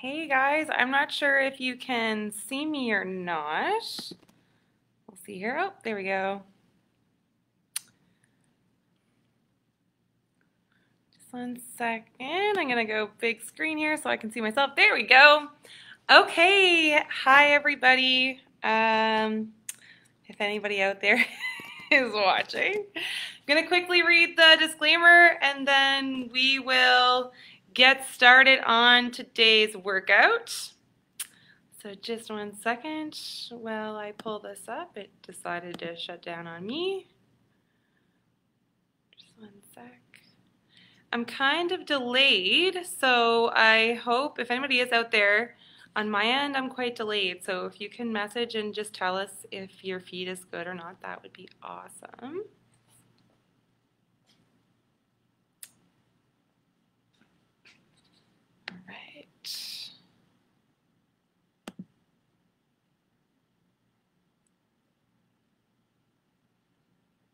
Hey guys, I'm not sure if you can see me or not. We'll see here. Oh, there we go. Just 1 second. I'm gonna go big screen here so I can see myself. There we go. Okay, hi everybody. If anybody out there is watching, I'm gonna quickly read the disclaimer and then we will get started on today's workout. So just 1 second while I pull this up. It decided to shut down on me. Just 1 sec. I'm kind of delayed, so I hope if anybody is out there, on my end I'm quite delayed. So if you can message and just tell us if your feed is good or not, that would be awesome. All right.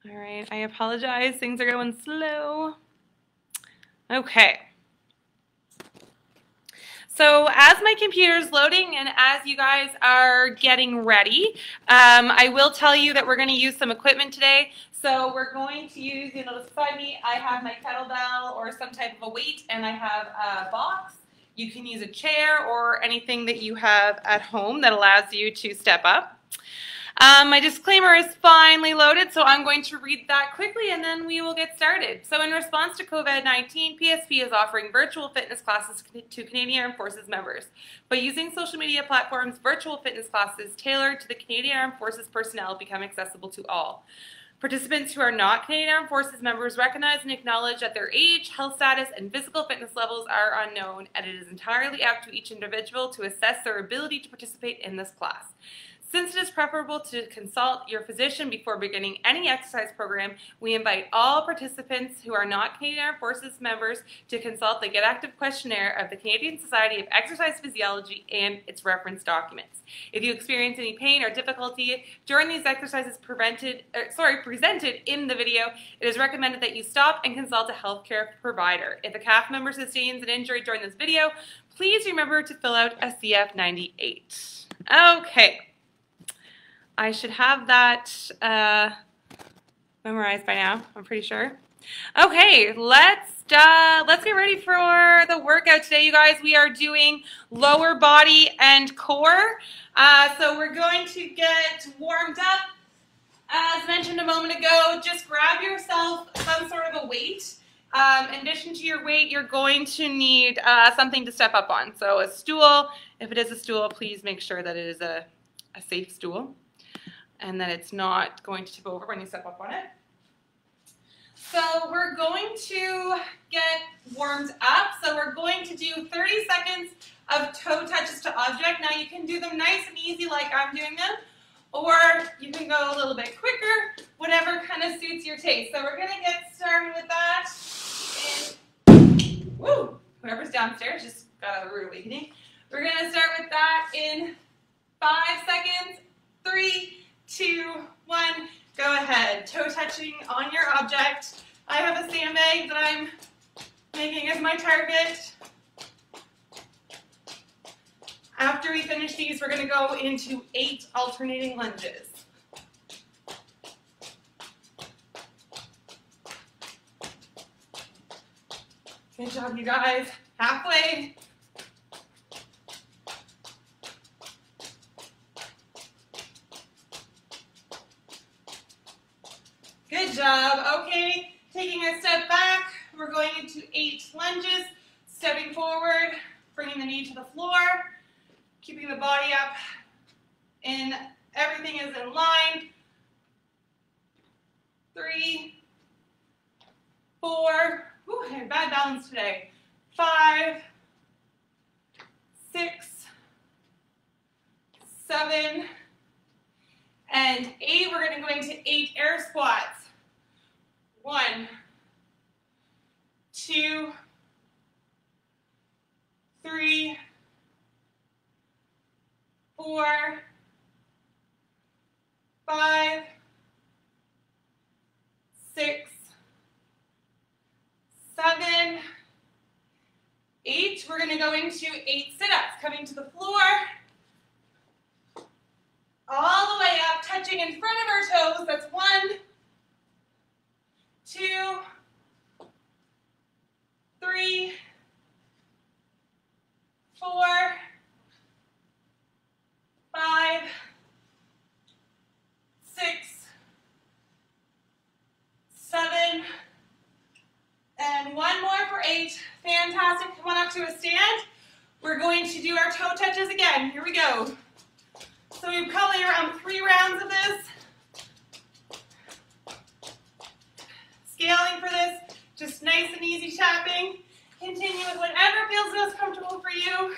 All right, I apologize, things are going slow. Okay. So as my computer is loading and as you guys are getting ready, I will tell you that we're going to use some equipment today. So we're going to use, you'll notice beside me, I have my kettlebell or some type of a weight, and I have a box. You can use a chair or anything that you have at home that allows you to step up. My disclaimer is finally loaded, so I'm going to read that quickly and then we will get started. So in response to COVID-19, PSP is offering virtual fitness classes to Canadian Armed Forces members. By using social media platforms, virtual fitness classes tailored to the Canadian Armed Forces personnel become accessible to all. Participants who are not Canadian Armed Forces members recognize and acknowledge that their age, health status, and physical fitness levels are unknown, and it is entirely up to each individual to assess their ability to participate in this class. Since it is preferable to consult your physician before beginning any exercise program, we invite all participants who are not Canadian Armed Forces members to consult the Get Active Questionnaire of the Canadian Society of Exercise Physiology and its reference documents. If you experience any pain or difficulty during these exercises presented in the video, it is recommended that you stop and consult a healthcare provider. If a CAF member sustains an injury during this video, please remember to fill out a CF98. Okay. I should have that memorized by now, I'm pretty sure. Okay, let's get ready for the workout today, you guys. We are doing lower body and core. So we're going to get warmed up. As mentioned a moment ago, just grab yourself some sort of a weight. In addition to your weight, you're going to need something to step up on. So a stool. If it is a stool, please make sure that it is a safe stool and that it's not going to tip over when you step up on it. So we're going to get warmed up. So we're going to do 30 seconds of toe touches to object. Now you can do them nice and easy like I'm doing them, or you can go a little bit quicker, whatever kind of suits your taste. So we're gonna get started with that in, woo, whoever's downstairs just got a rude awakening. We're gonna start with that in 5 seconds, 3, 2, 1, go ahead. Toe touching on your object. I have a sandbag that I'm making as my target. After we finish these, we're going to go into 8 alternating lunges. Good job, you guys. Halfway. Good job. Okay, taking a step back, we're going into 8 lunges, stepping forward, bringing the knee to the floor, keeping the body up, and everything is in line. 3, 4, whew, I have bad balance today. 5, 6, 7, and 8. We're going to go into 8 air squats. 1, 2, 3, 4, 5, 6, 7, 8. We're going going to go into 8 sit-ups, coming to the floor, all the way up, touching in front of our toes. That's 1, 2, 3, 4, 5, 6, 7, and 1 more for 8. Fantastic. Come on up to a stand. We're going to do our toe touches again. Here we go. So we've probably around 3 rounds of this. Scaling for this, just nice and easy tapping. Continue with whatever feels most comfortable for you.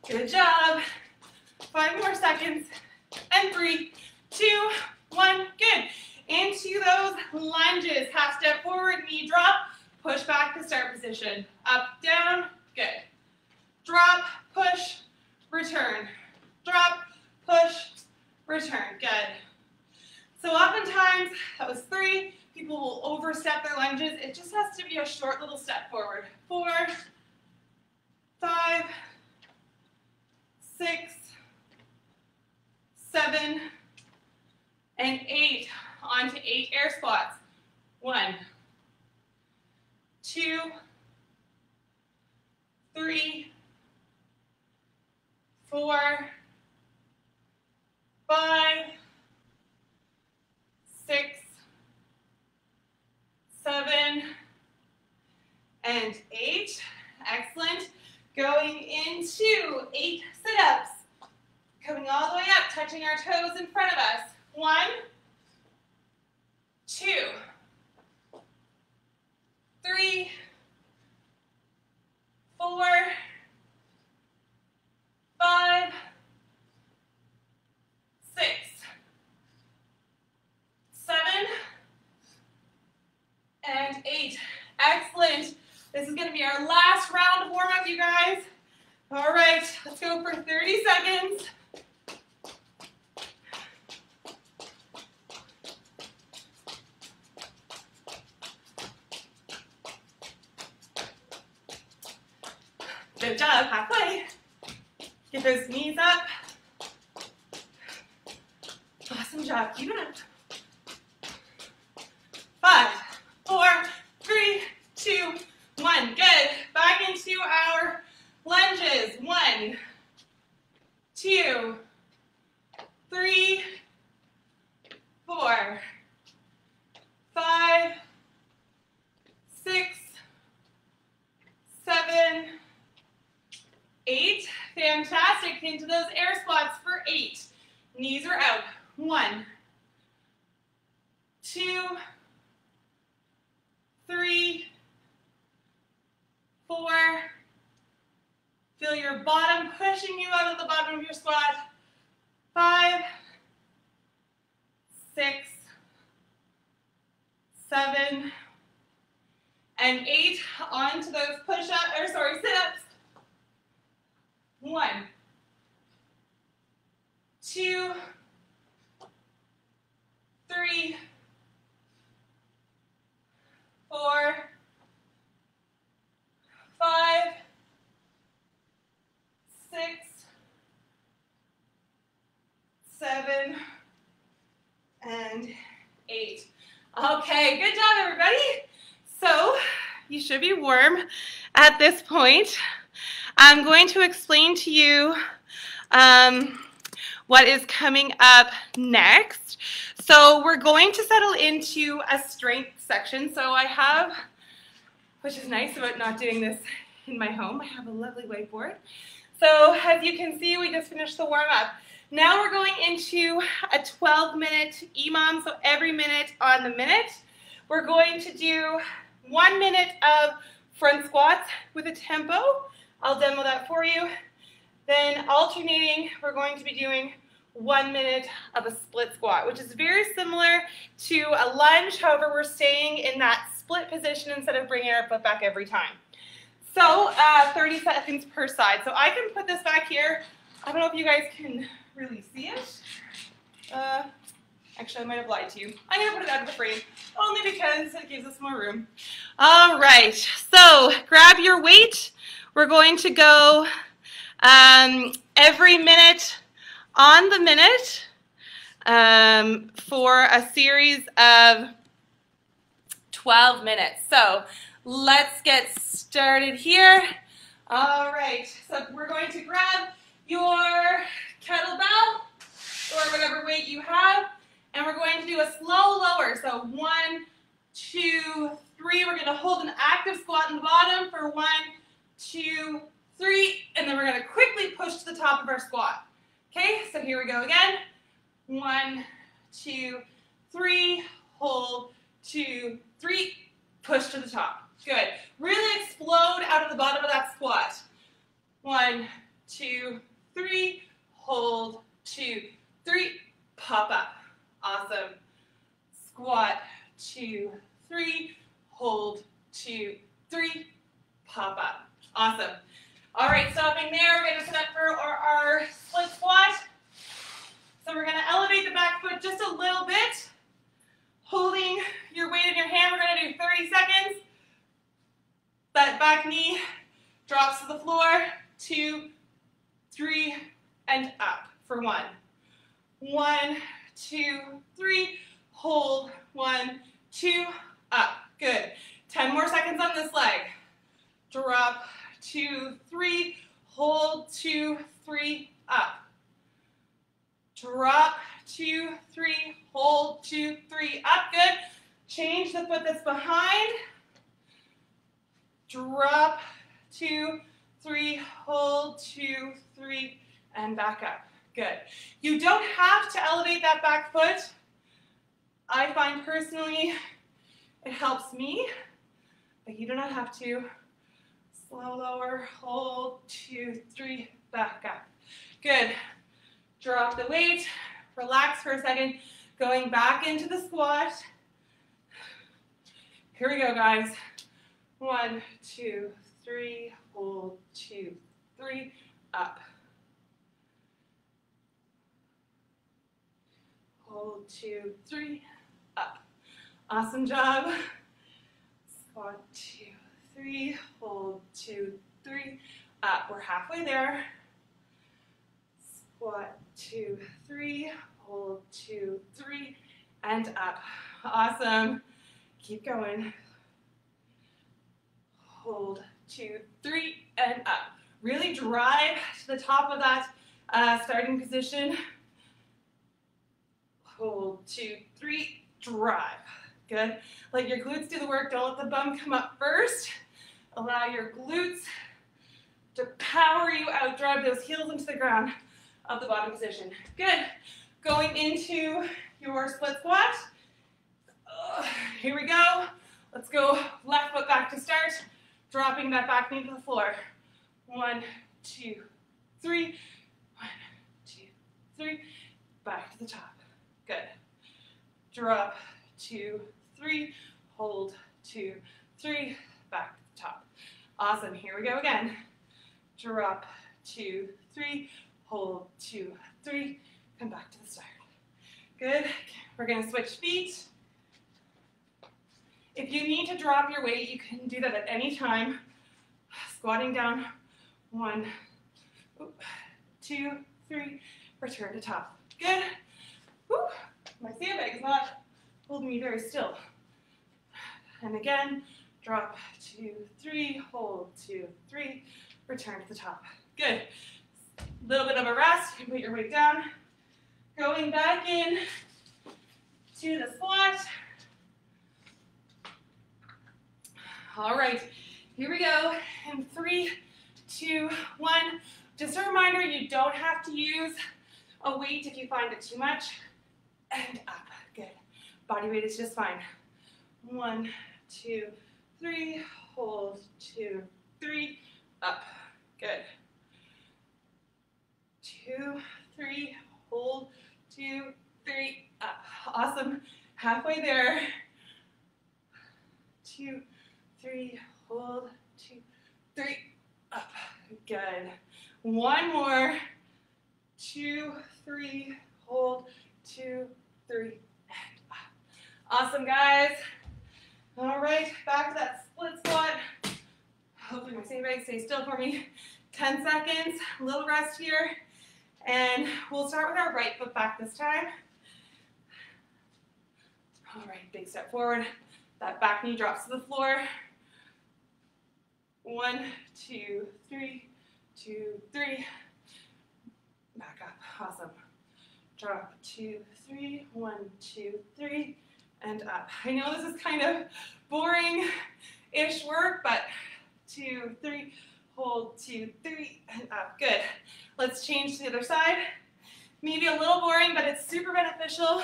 Good job. 5 more seconds. And 3, 2, 1. Good. Into those lunges. Half step forward, knee drop. Push back to start position. Up, down. Good. Drop, push, return. Drop, push, return. Good. So oftentimes, that was 3. People will overstep their lunges. It just has to be a short little step forward. 4, 5, 6, 7, and 8. On to 8 air squats. 1, 2, 3, 4, 5, 6, 7, and 8. Excellent. Going into 8 sit-ups. Coming all the way up, touching our toes in front of us. 1, 2, 3, 4, 5, 6, 7, and 8. Excellent. This is going to be our last round of warm-up, you guys. All right, let's go for 30 seconds. Good job, halfway. Get those knees up. Awesome job, keep it up. 5, 4, 3, 2, 1. Good. Back into our lunges. 1, 2, 3, 4, 5, 6, 7, 8. Fantastic. Into those air squats for 8. Knees are out. 1, 2, 3, 4. Feel your bottom pushing you out of the bottom of your squat. 5, 6, 7, and 8. On to those sit-ups. 1, 2, 3, 4, 5, 6, 7, and 8. Okay, good job, everybody. So you should be warm at this point. I'm going to explain to you what is coming up next. So we're going to settle into a strength section. So I have, which is nice about not doing this in my home, I have a lovely whiteboard. So as you can see, we just finished the warm-up. Now we're going into a 12-minute EMOM, so every minute on the minute. We're going to do 1 minute of front squats with a tempo. I'll demo that for you. Then alternating, we're going to be doing 1 minute of a split squat, which is very similar to a lunge. However, we're staying in that split position instead of bringing our foot back every time. So 30 seconds per side. So I can put this back here. I don't know if you guys can really see it. Actually, I might have lied to you. I'm gonna put it out of the frame, only because it gives us more room. All right, so grab your weight. We're going to go every minute on the minute for a series of 12 minutes. So let's get started here. All right, so we're going to grab your kettlebell or whatever weight you have, and we're going to do a slow lower. So 1, 2, 3. We're going to hold an active squat in the bottom for 1, 2, 3, and then we're going to quickly push to the top of our squat. Okay, so here we go again. 1, 2, 3, hold, 2, 3, push to the top. Good. Really explode out of the bottom of that squat. 1, 2, 3, hold, 2, 3, pop up. Awesome. Squat, 2, 3, hold, 2, 3, pop up. Awesome. All right, stopping there. We're going to set up for our split squat. So we're going to elevate the back foot just a little bit, holding your weight in your hand. We're going to do 30 seconds. That back knee drops to the floor. 2, 3, and up for 1. 1, 2, 3, hold. 1, 2, up. Good. 10 more seconds on this leg. Drop, 2, 3, hold, 2, 3, up. Drop, 2, 3, hold, 2, 3, up. Good. Change the foot that's behind. Drop, 2, 3, hold, 2, 3, and back up. Good. You don't have to elevate that back foot. I find personally it helps me, but you do not have to. Slow lower, hold, 2, 3, back up. Good. Drop the weight, relax for a second, going back into the squat. Here we go, guys. 1, 2, 3, hold, 2, 3, up. Hold, 2, 3, up. Awesome job. Squat, 2, 3, hold, 2, 3, up. We're halfway there. Squat, 2, 3, hold, 2, 3, and up. Awesome. Keep going. Hold, 2, 3, and up. Really drive to the top of that starting position. Hold, 2, 3, drive. Good. Let your glutes do the work. Don't let the bum come up first. Allow your glutes to power you out. Drive those heels into the ground of the bottom position. Good. Going into your split squat. Here we go. Let's go left foot back to start. Dropping that back knee to the floor. 1, 2, 3. 1, 2, 3. Back to the top. Good. Drop, 2, 3. Hold, 2, 3. Back to the top. Awesome. Here we go again. Drop, 2, 3. Hold, 2, 3. Come back to the start. Good. We're going to switch feet. If you need to drop your weight, you can do that at any time. Squatting down. 1, 2, 3. Return to top. Good. Whew. My sandbag is not holding me very still. And again, drop, 2, 3. Hold, 2, 3. Return to the top. Good. Little bit of a rest. You can put your weight down. Going back in to the squat. All right, here we go. In 3, 2, 1. Just a reminder, you don't have to use a weight if you find it too much. And up. Good. Body weight is just fine. 1, 2, 3. Hold, 2, 3. Up. Good. 2, 3. Hold, 2, 3. Up. Awesome. Halfway there. 2, 3. Hold, 2, 3. Up. Good. One more. 2, 3. Hold, 2, 3, and up. Awesome, guys. All right, back to that split squat. Hopefully my same stay still for me. 10 seconds, a little rest here. And we'll start with our right foot back this time. All right, big step forward. That back knee drops to the floor. 1, 2, 3, 2, 3. Back up, awesome. Drop, 2, 3, 1, 2, 3, and up. I know this is kind of boring-ish work, but 2, 3, hold, 2, 3, and up. Good. Let's change to the other side. Maybe a little boring, but it's super beneficial.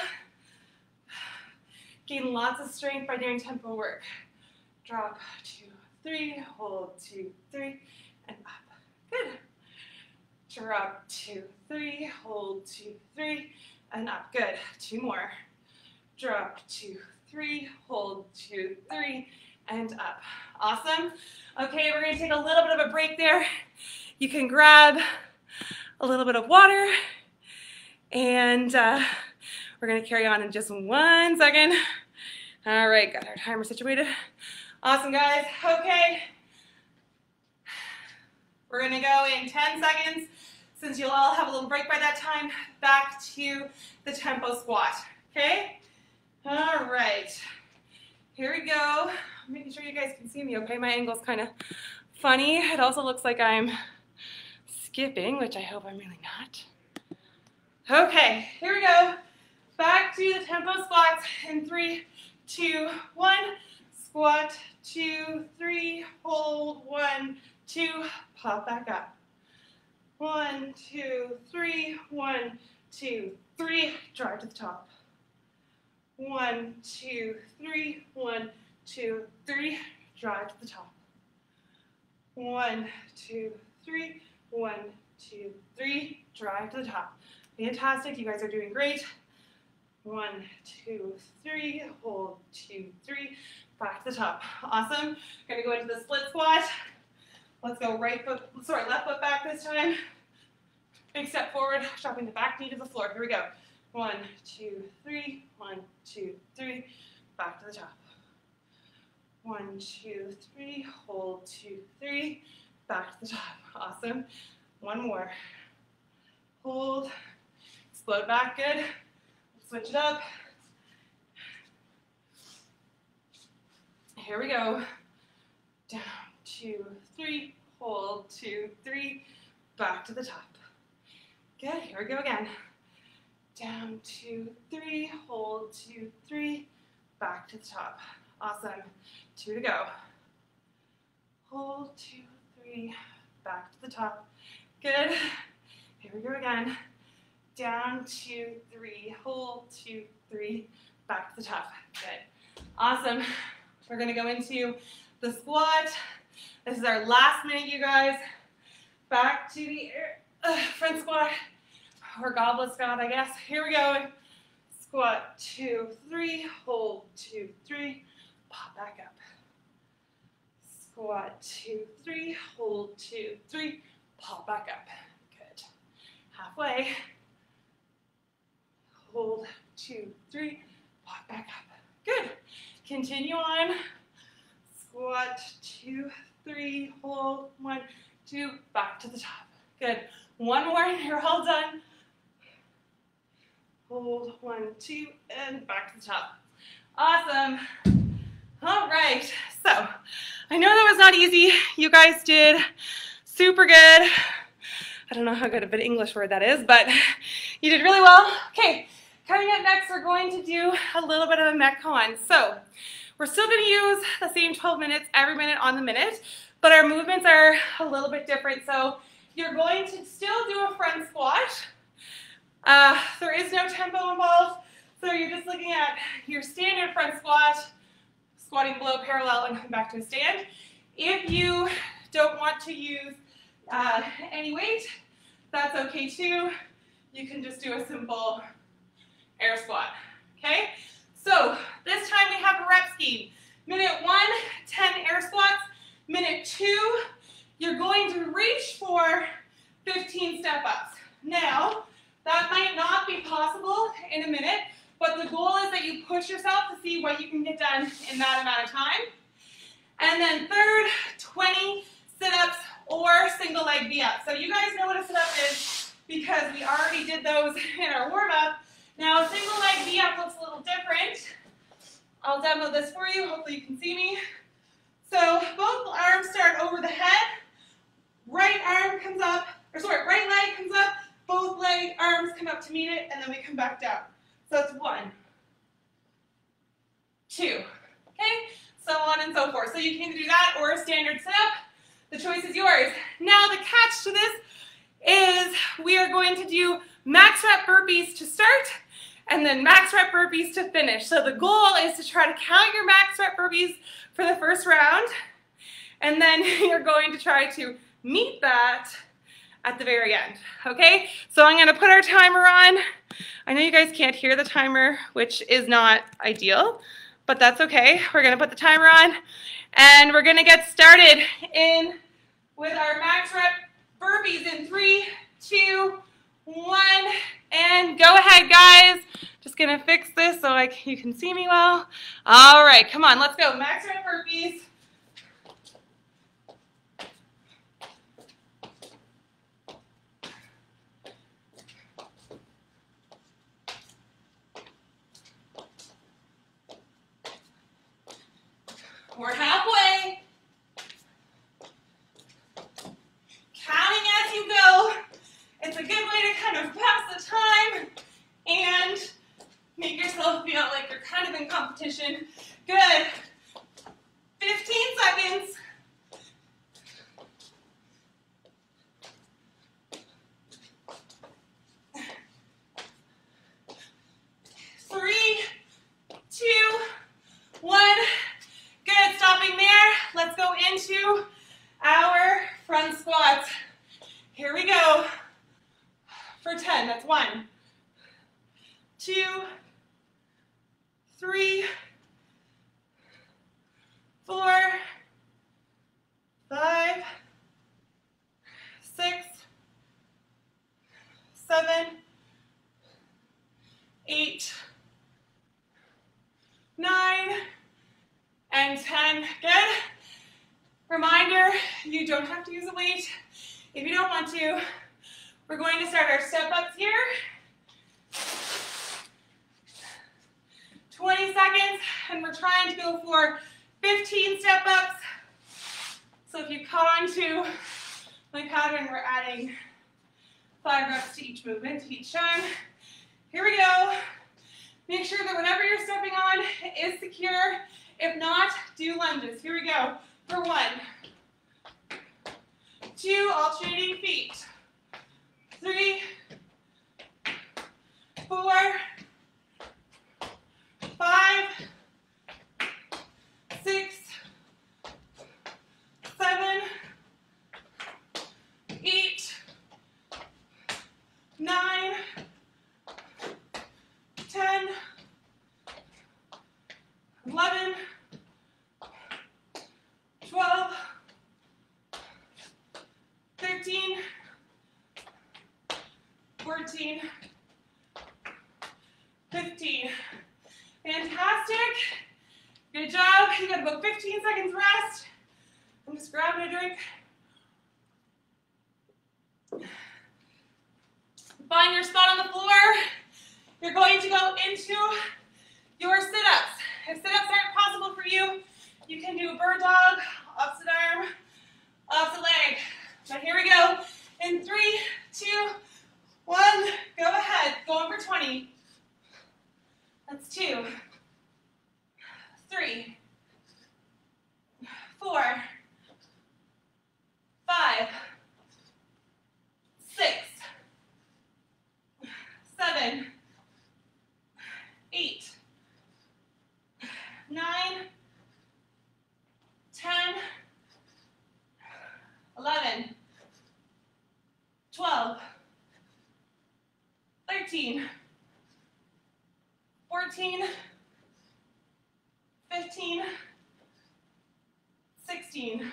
Gain lots of strength by doing tempo work. Drop, 2, 3, hold, 2, 3, and up. Good. Drop, 2, 3, hold, 2, 3, and up. Good. 2 more. Drop, 2, 3, hold, 2, 3, and up. Awesome. Okay, we're going to take a little bit of a break there. You can grab a little bit of water, and we're going to carry on in just 1 second. All right, got our timer situated. Awesome, guys. Okay. We're going to go in 10 seconds. Since you'll all have a little break by that time, back to the tempo squat. Okay? All right. Here we go. I'm making sure you guys can see me, okay? My angle's kind of funny. It also looks like I'm skipping, which I hope I'm really not. Okay, here we go. Back to the tempo squats in 3, 2, 1. Squat, 2, 3, hold, 1, 2, pop back up. 1, 2, 3, 1, 2, 3, drive to the top. 1, 2, 3, 1, 2, 3, drive to the top. 1, 2, 3, 1, 2, 3, drive to the top. Fantastic, you guys are doing great. 1, 2, 3, hold, 2, 3, back to the top. Awesome. Gonna go into the split squat. Let's go left foot back this time. Big step forward, dropping the back knee to the floor. Here we go. 1, 2, 3, 1, 2, 3, back to the top. 1, 2, 3, hold, 2, 3, back to the top. Awesome. 1 more. Hold, explode back, good. Switch it up. Here we go. Down, 2, 3, hold, 2, 3, back to the top. Good, here we go again. Down, 2, 3, hold, 2, 3, back to the top. Awesome. 2 to go. Hold, 2, 3, back to the top. Good. Here we go again. Down, 2, 3, hold, 2, 3, back to the top. Good. Awesome. We're going to go into the squat. This is our last minute, you guys. Back to the front squat, or goblet squat, I guess. Here we go. Squat, 2, 3, hold, 2, 3, pop back up. Squat, 2, 3, hold, 2, 3, pop back up. Good. Halfway. Hold, 2, 3, pop back up. Good. Continue on. Squat, 2, 3, hold, 1, 2, back to the top. Good. 1 more, you're all done. Hold, 1, 2, and back to the top. Awesome. All right, so I know that was not easy. You guys did super good. I don't know how good of an English word that is, but you did really well. Okay, coming up next, we're going to do a little bit of a Metcon. So we're still going to use the same 12 minutes every minute on the minute, but our movements are a little bit different. So you're going to still do a front squat. There is no tempo involved, so you're just looking at your standard front squat, squatting below parallel and come back to a stand. If you don't want to use any weight, that's okay too. You can just do a simple air squat, okay? So this time we have a rep scheme. Minute 1, 10 air squats. Minute 2, you're going to reach for 15 step ups. Now, that might not be possible in a minute, but the goal is that you push yourself to see what you can get done in that amount of time. And then third, 20 sit-ups or single leg V-up. So you guys know what a sit-up is because we already did those in our warm-up. Now single leg V-up looks a little different. I'll demo this for you, hopefully you can see me. So both arms start over the head, right arm comes up, right leg comes up, both leg arms come up to meet it, and then we come back down. So it's 1, 2, okay? So on and so forth. So you can either do that or a standard sit-up. The choice is yours. Now the catch to this is we are going to do max rep burpees to start and then max rep burpees to finish. So the goal is to try to count your max rep burpees for the first round, and then you're going to try to meet that at the very end, okay? So I'm gonna put our timer on. I know you guys can't hear the timer, which is not ideal, but that's okay. We're gonna put the timer on, and we're gonna get started with our max rep burpees in 3, 2, 1, and go ahead, guys. Just gonna fix this so you can see me well. All right, come on, let's go. Max rep burpees. We're halfway. Counting as you go. It's a good way to kind of pass the time and make yourself feel like you're kind of in competition. Good. 15 seconds. 3, 2, 1. Good, stopping there. Let's go into our front squats. Here we go. For 10, that's 1, 2, 3, 4, 5, 6, 7, 8, 9, and 10. Good. Reminder, you don't have to use a weight if you don't want to. We're going to start our step-ups here. 20 seconds, and we're trying to go for 15 step-ups. So if you caught on to my pattern, we're adding 5 reps to each movement, each time. Here we go. Make sure that whatever you're stepping on is secure. If not, do lunges. Here we go. For 1, 2, alternating feet. 3, 4, 5, 6, 7, 8, 9, 10, 11, 12, 13, 14, 15. Fantastic. Good job. You got about 15 seconds rest. I'm just grabbing a drink. Find your spot on the floor. You're going to go into your sit-ups. If sit-ups aren't possible for you, you can do a bird dog, opposite arm, opposite leg. But here we go. In 3, 2, 1, go ahead. Going for 20. That's 2, 3, 4, 5, 6, 7, 8, 9, 10, 11, 12, 13, 14, 15, 16,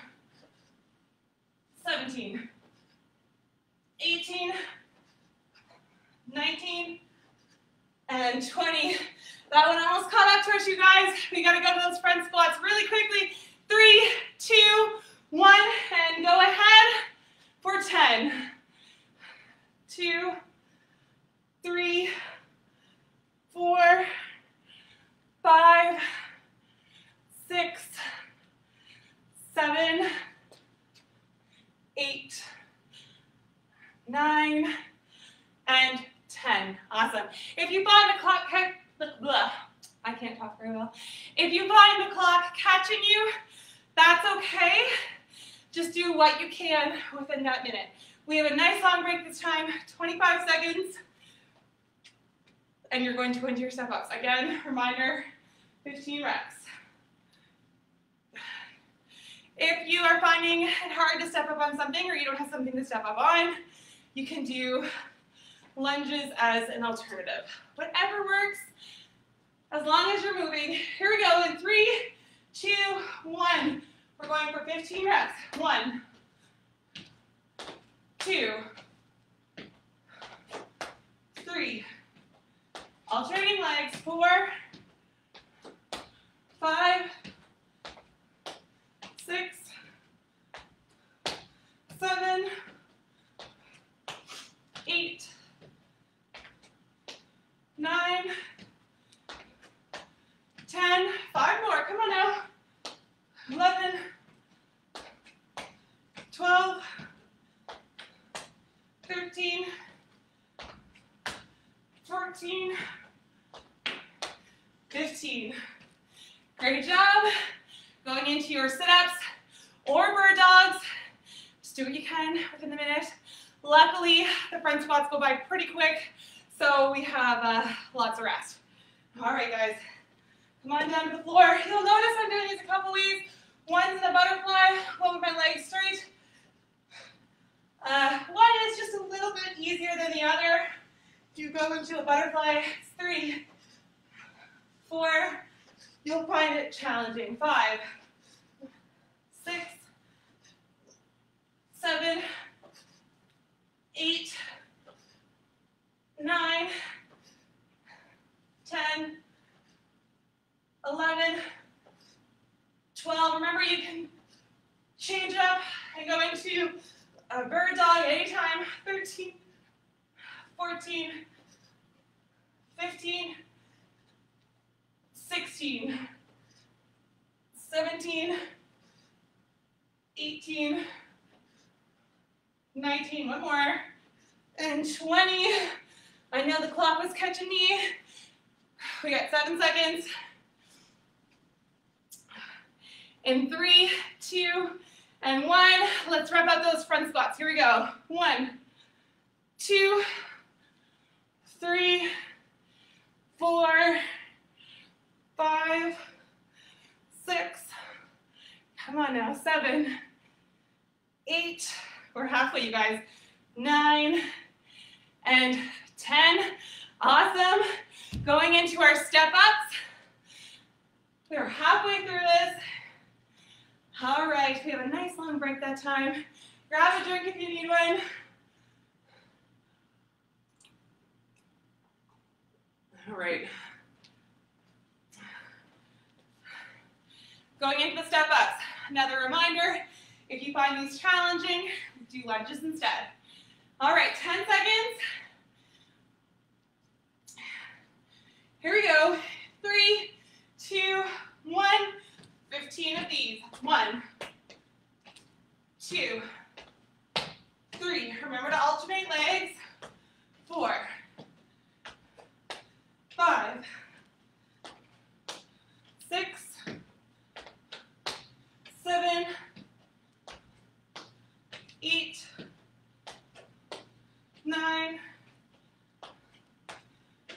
17, 18, 19, and 20. That one almost caught up to us, you guys. We got to go to those front squats really quickly. 3, 2, 1, and go ahead for 10. 2, 3, 4, 5, 6, 7, 8, 9, and 10. Awesome. If you find the clock, I can't talk very well. If you find the clock catching you, that's okay. Just do what you can within that minute. We have a nice long break this time, 25 seconds, and you're going to go into your step-ups. Again, reminder, 15 reps. If you are finding it hard to step up on something or you don't have something to step up on, you can do lunges as an alternative. Whatever works, as long as you're moving. Here we go in 3, 2, 1. We're going for 15 reps. 1, 2, 3. Alternating legs. 4, 5, 6, 7, 8, 9, 10. 5 more. Come on now. 11, 12, 13, 14, 15. Great job. Going into your sit-ups or bird dogs. Just do what you can within the minute. Luckily, the front squats go by pretty quick, so we have lots of rest. All right, guys. Come on down to the floor. You'll notice I'm doing these a couple ways. One's in a butterfly, one with my legs straight. One is just a little bit easier than the other. If you go into a butterfly, it's 3, 4. You'll find it challenging. 5, 6, 7, 8, 9, 10, 11, 12. Remember, you can change up and go into a bird dog anytime. 13, 14, 15, 16, 17, 18, 19, one more, and 20. I know the clock was catching me. We got 7 seconds. In 3, 2, and 1. Let's wrap up those front squats. Here we go. 1, 2, 3, 4, 5, 6. Come on now. 7, 8. We're halfway, you guys. 9 and 10. Awesome. Going into our step-ups. We are halfway through this. All right, we have a nice long break that time. Grab a drink if you need one. All right. Going into the step-ups. Another reminder, if you find these challenging, do lunges instead. All right, 10 seconds. Here we go. 3, 2, 1. 15 of these. 1, 2, 3. Remember to alternate legs. 4, 5, 6, 7, 8, 9,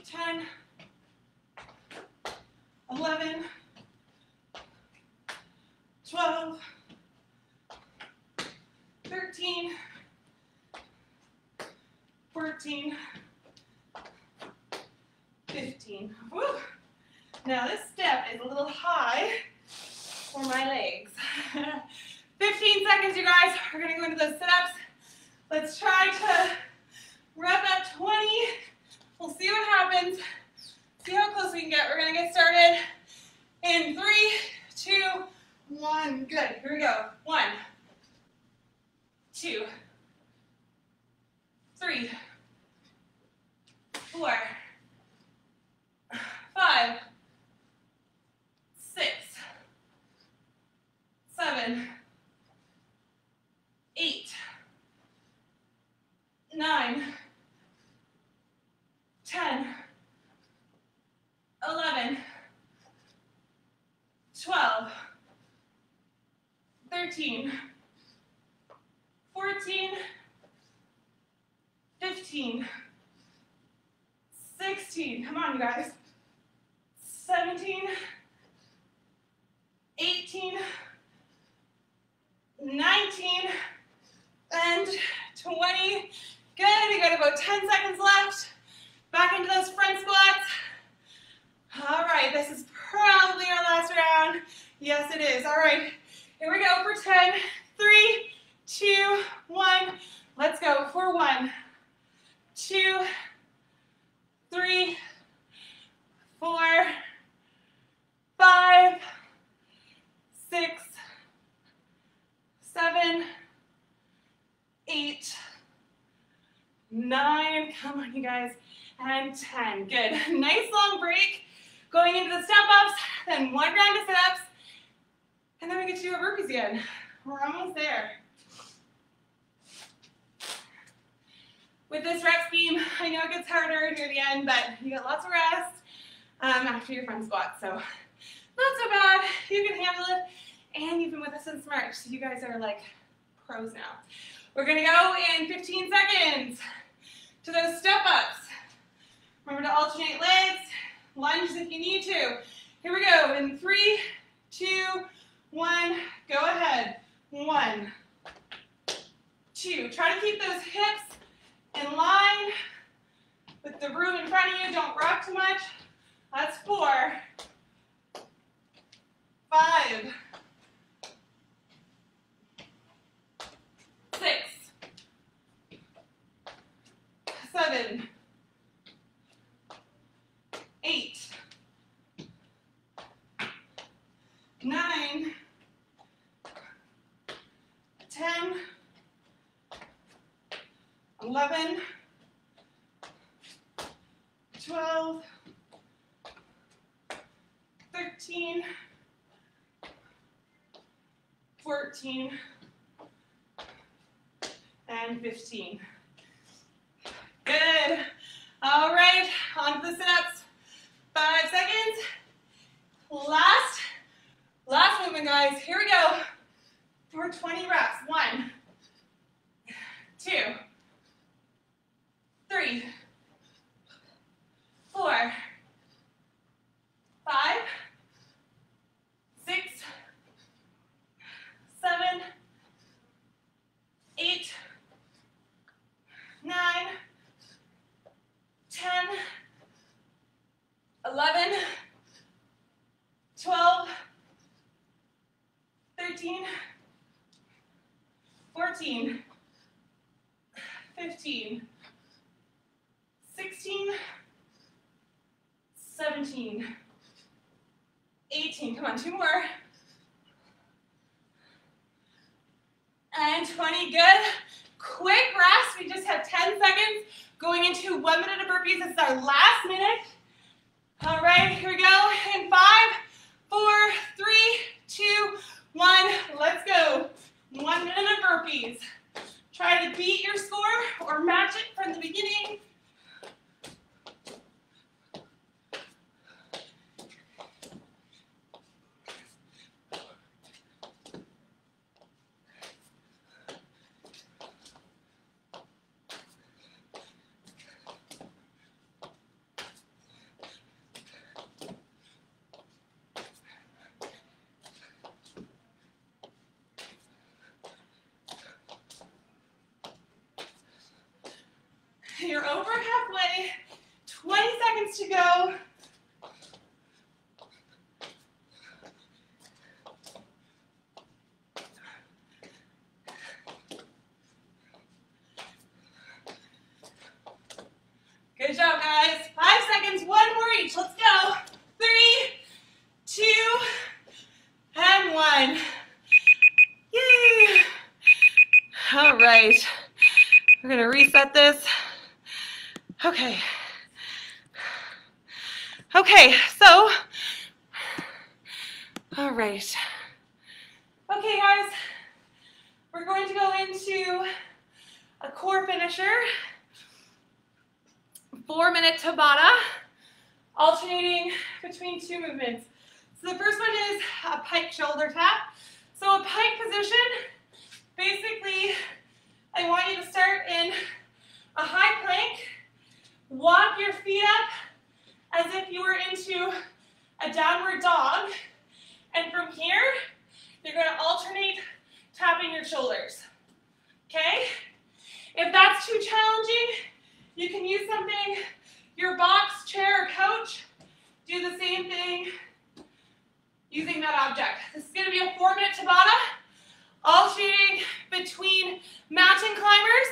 10, 11, 12, 13, 14, 15. Woo. Now this step is a little high for my legs. 15 seconds, you guys. We're going to go into those sit-ups. Let's try to rep up 20. We'll see what happens. See how close we can get. We're going 13, 14, 15, 16, come on you guys, 17, 18, 19, and 20. Good, you got about 10 seconds left. Back into those front squats. All right, this is probably our last round. Yes, it is. All right, here we go for 10, 3, 2, 1. Let's go for 1, 2, 3, 4, 5, 6, 7, 8, 9, come on you guys, and 10. Good. Nice long break. Going into the step-ups, then 1 round of sit-ups, and then we get to do our burpees again. We're almost there. With this rep scheme, I know it gets harder near the end, but you get lots of rest after your front squat, so not so bad. You can handle it, and you've been with us since March, so you guys are like pros now. We're gonna go in 15 seconds to those step-ups. Remember to alternate legs, lunge if you need to. Here we go, in 3, 2, 1, go ahead. 1, 2, try to keep those hips in line with the room in front of you. Don't rock too much. That's 4, 5, 6, 7, 8, 9, 10, 11, 12, 13, 14, and 15. Good. All right, on to the sit-ups. 5 seconds. Last movement, guys. Here we go. For 20 reps. 1, 2, 3, 4, 5, 6, 7, 8, 9, 10, 11, 12, 13, 14, 15, 16, 17, 18, come on, 2 more, and 20, good. Quick rest, we just have 10 seconds going into 1 minute of burpees. This is our last minute. All right, here we go, in 5, 4, 3, 2, 1, let's go. 1 minute of burpees. Try to beat your score or match it from the beginning. You're over halfway, 20 seconds to go. Good job, guys. 5 seconds, 1 more each. Let's go. 3, 2, and 1. Yay. All right. We're going to reset this. Okay. Okay, so, all right. Okay, guys, we're going to go into a core finisher, 4-minute Tabata, alternating between 2 movements. So the first one is a pike shoulder tap. So a pike position, basically, I want you to start in a high plank, walk your feet up as if you were into a downward dog, and from here, you're going to alternate tapping your shoulders, okay? If that's too challenging, you can use something, your box, chair, or couch. Do the same thing using that object. This is going to be a 4-minute Tabata, alternating between mountain climbers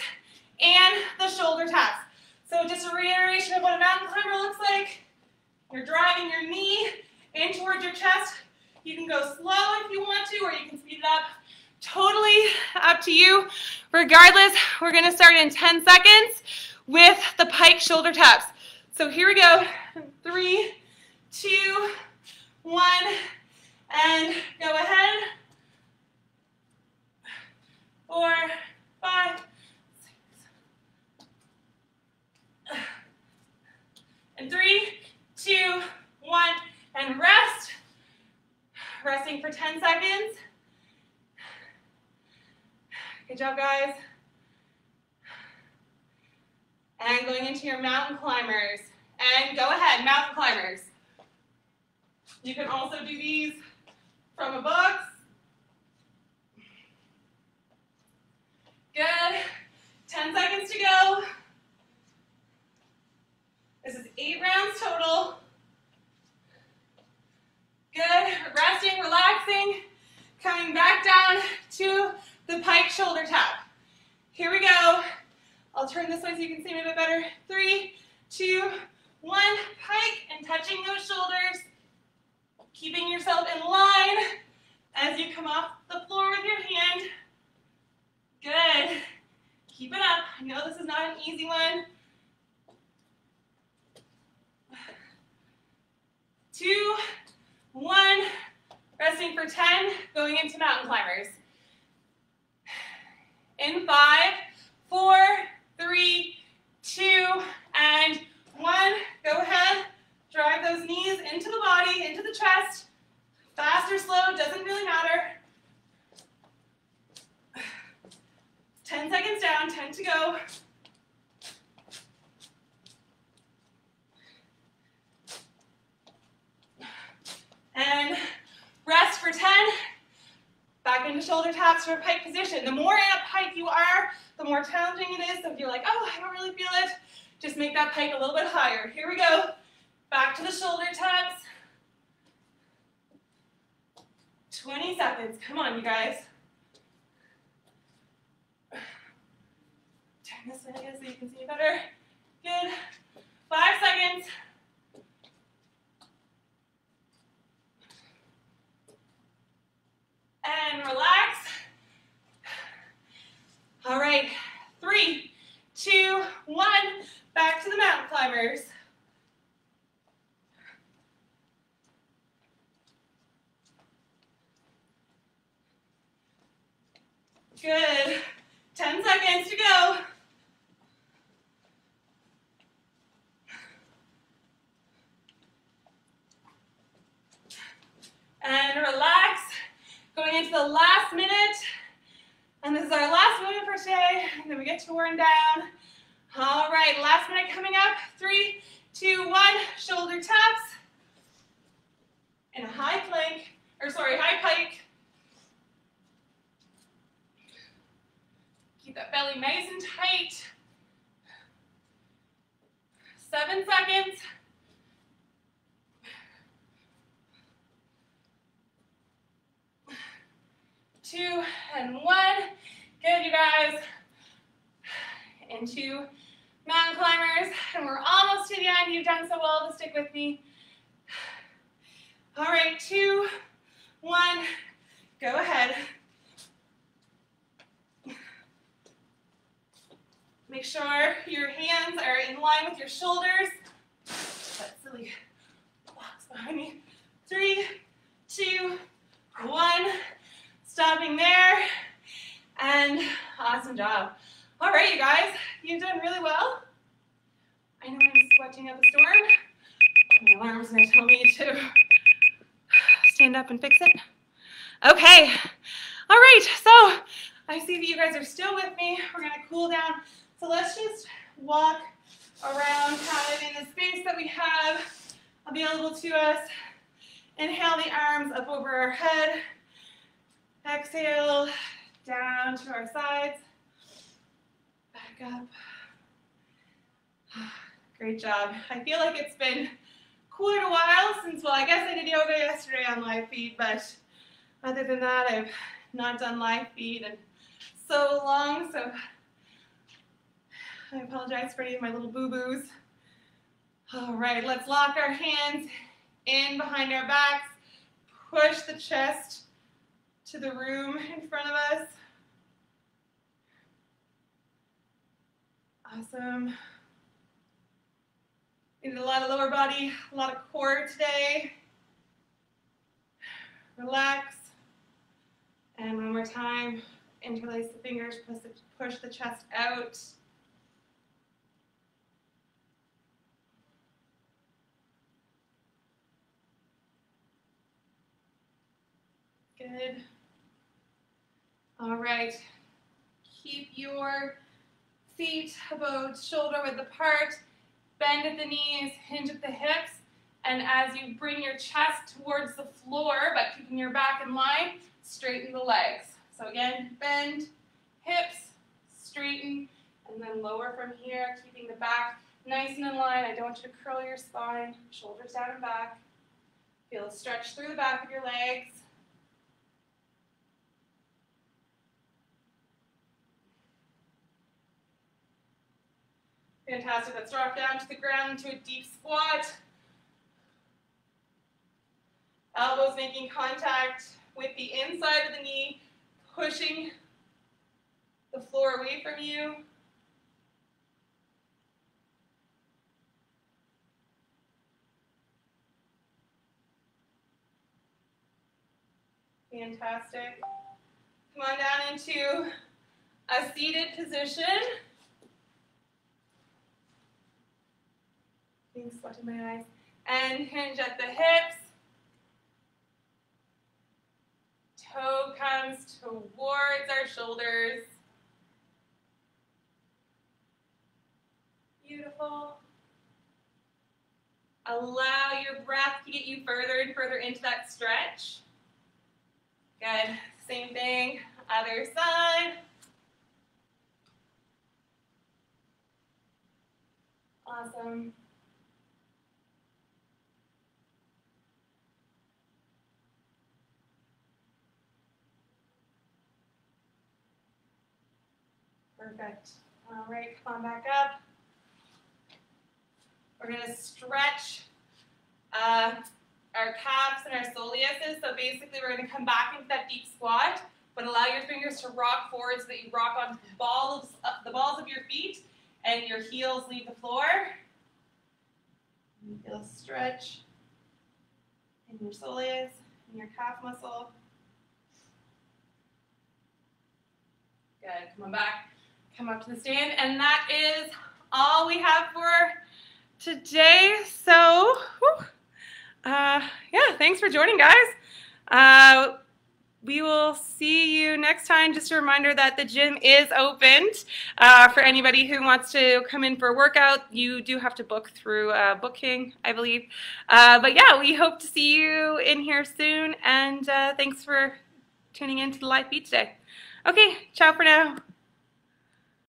and the shoulder taps. So just a reiteration of what a mountain climber looks like. You're driving your knee in towards your chest. You can go slow if you want to, or you can speed it up. Totally up to you. Regardless, we're going to start in 10 seconds with the pike shoulder taps. So here we go. 3, 2, 1, and go ahead. 4, 5, 6. And 3, 2, 1, and rest. Resting for 10 seconds. Good job, guys. And going into your mountain climbers. And go ahead, mountain climbers. You can also do these from a box. Good. 10 seconds to go. This is 8 rounds total. Good. Resting, relaxing, coming back down to the pike shoulder tap. Here we go. I'll turn this way so you can see me a bit better. 3, 2, 1, pike, and touching those shoulders. Keeping yourself in line as you come off the floor with your hand. Good. Keep it up. I know this is not an easy one. 2, 1, resting for 10, going into mountain climbers. In 5, 4, 3, 2, and 1. Go ahead. Drive those knees into the body, into the chest. Fast or slow, doesn't really matter. 10 seconds down, 10 to go. And rest for 10. Back into shoulder taps for a pike position. The more in a pike you are, the more challenging it is. So if you're like, oh, I don't really feel it, just make that pike a little bit higher. Here we go. Back to the shoulder taps. 20 seconds. Come on, you guys. Turn this way so you can see better. Good. 5 seconds. And relax. All right. 3, 2, 1. Back to the mountain climbers. Good. 10 seconds to go. And relax. Going into the last minute. And this is our last movement for today. And then we get to worn down. All right, last minute coming up. 3, 2, 1. Shoulder taps. And a high plank, high pike. Keep that belly nice and tight. 7 seconds. 2 and 1. Good, you guys. Into mountain climbers. And we're almost to the end. You've done so well to stick with me. All right, 2, 1. Go ahead. Make sure your hands are in line with your shoulders. That silly box behind me. 3, 2, 1. Stopping there. And awesome job. All right, you guys, you've done really well. I know I'm sweating up a storm. My alarm's going to tell me to stand up and fix it. Okay, all right, so I see that you guys are still with me. We're gonna cool down. So let's just walk around kind of in the space that we have available to us. Inhale the arms up over our head. Exhale down to our sides. Back up. Great job. I feel like it's been quite a while since, well, I guess I did yoga yesterday on live feed, but other than that, I've not done live feed in so long, so I apologize for any of my little boo-boos. All right, let's lock our hands in behind our backs. Push the chest to the room in front of us. Awesome. We did a lot of lower body, a lot of core today. Relax. And one more time, interlace the fingers, push the chest out. Good. All right. Keep your feet about shoulder width apart. Bend at the knees, hinge at the hips. And as you bring your chest towards the floor, but keeping your back in line, straighten the legs. So again, bend, hips, straighten, and then lower from here, keeping the back nice and in line. I don't want you to curl your spine, shoulders down and back. Feel a stretch through the back of your legs. Fantastic. Let's drop down to the ground into a deep squat. Elbows making contact with the inside of the knee, pushing the floor away from you. Fantastic. Come on down into a seated position. Being sweat in my eyes. And hinge at the hips. Toe comes towards our shoulders. Beautiful. Allow your breath to get you further and further into that stretch. Good. Same thing, other side. Awesome. Perfect. All right, come on back up. We're going to stretch our calves and our scoliosis. So basically, we're going to come back into that deep squat, but allow your fingers to rock forward so that you rock onto the balls of your feet and your heels leave the floor. You feel a stretch in your soleus, in your calf muscle. Good. Come on back. Come up to the stand, and that is all we have for today. So, yeah, thanks for joining, guys. We will see you next time. Just a reminder that the gym is opened for anybody who wants to come in for a workout. You do have to book through Booking, I believe. But yeah, we hope to see you in here soon, and thanks for tuning in to the live feed today. Okay, ciao for now.